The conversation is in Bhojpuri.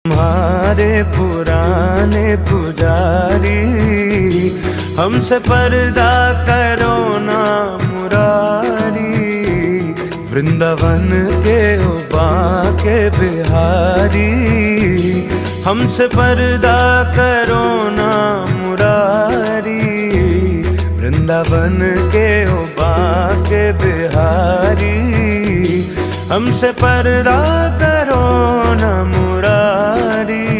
हमारे पुराने पुजारी, हमसे पर्दा करो ना मुरारी। वृंदावन के ओ बांके बिहारी, हमसे पर्दा करो ना मुरारी। वृंदावन के ओ बांके बिहारी, हमसे पर्दा करो ना मुरारी।